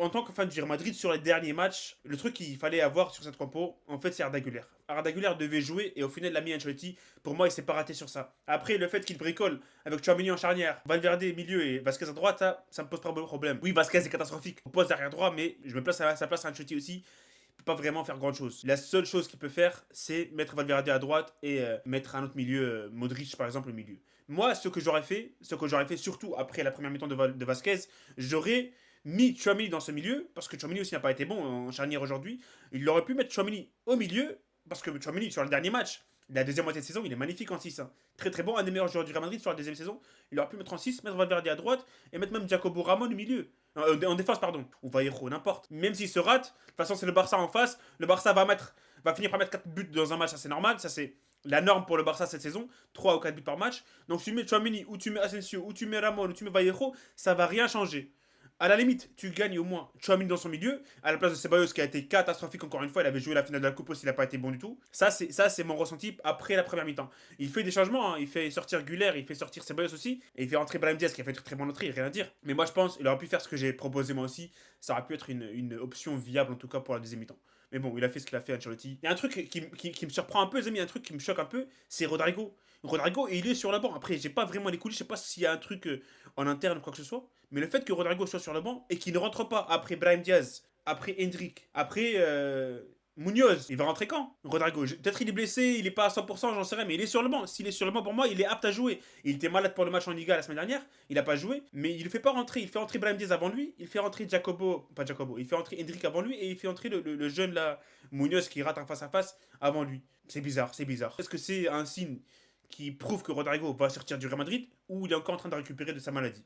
En tant que fan du Real Madrid, sur les derniers matchs, le truc qu'il fallait avoir sur cette compo, en fait, c'est Arda Güler. Arda Güler devait jouer et au final, l'ami Ancelotti, pour moi, il s'est pas raté sur ça. Après, le fait qu'il bricole avec Tchouaméni en charnière, Valverde milieu et Vasquez à droite, ça me pose pas de problème. Oui, Vasquez est catastrophique au poste d'arrière droit, mais je me place à sa place à Ancelotti aussi. Il peut pas vraiment faire grand chose. La seule chose qu'il peut faire, c'est mettre Valverde à droite et mettre un autre milieu, Modric par exemple, au milieu. Moi, ce que j'aurais fait surtout après la première mi-temps de Vasquez, j'aurais mis Chouamini dans ce milieu, parce que Chouamini aussi n'a pas été bon en charnière aujourd'hui. Il aurait pu mettre Chouamini au milieu, parce que Chouamini, sur le dernier match, la deuxième moitié de saison, il est magnifique en 6, hein. Très très bon, un des meilleurs joueurs du Real Madrid sur la deuxième saison. Il aurait pu mettre en 6, mettre Valverde à droite, et mettre même Jacobo Ramon au milieu. En défense, pardon. Ou Vallejo, n'importe. Même s'il se rate, de toute façon, c'est le Barça en face. Le Barça va finir par mettre 4 buts dans un match, ça c'est normal. Ça c'est la norme pour le Barça cette saison. 3 ou 4 buts par match. Donc tu mets Chouamini, ou tu mets Asensio, ou tu mets Ramon, ou tu mets Vallejo, ça va rien changer. À la limite, tu gagnes au moins Chouamini dans son milieu, à la place de Ceballos qui a été catastrophique encore une fois. Il avait joué la finale de la Coupe aussi, il n'a pas été bon du tout. Ça c'est mon ressenti après la première mi-temps. Il fait des changements, hein. Il fait sortir Güler, il fait sortir Ceballos aussi, et il fait rentrer Brahim Diaz qui a fait une très très bonne entrée, rien à dire. Mais moi je pense qu'il aurait pu faire ce que j'ai proposé moi aussi. Ça aurait pu être une option viable en tout cas pour la deuxième mi-temps. Mais bon, il a fait ce qu'il a fait, Ancelotti. Il y a un truc qui me surprend un peu, les amis, un truc qui me choque un peu, c'est Rodrigo. Rodrigo, il est sur le banc. Après, j'ai pas vraiment les coulisses, je sais pas s'il y a un truc en interne ou quoi que ce soit. Mais le fait que Rodrigo soit sur le banc et qu'il ne rentre pas après Brahim Diaz, après Hendrick, après Munoz, il va rentrer quand Rodrigo, peut-être il est blessé, il est pas à 100%, j'en sais rien, mais il est sur le banc. S'il est sur le banc, pour moi, il est apte à jouer. Il était malade pour le match en Liga la semaine dernière, il a pas joué, mais il ne fait pas rentrer. Il fait entrer Brahim Diaz avant lui, il fait rentrer pas Jacobo, il fait entrer Hendrick avant lui et il fait entrer le jeune là, Munoz qui rate un face à face avant lui. C'est bizarre, c'est bizarre. Est-ce que c'est un signe qui prouve que Rodrigo va sortir du Real Madrid ou il est encore en train de récupérer de sa maladie?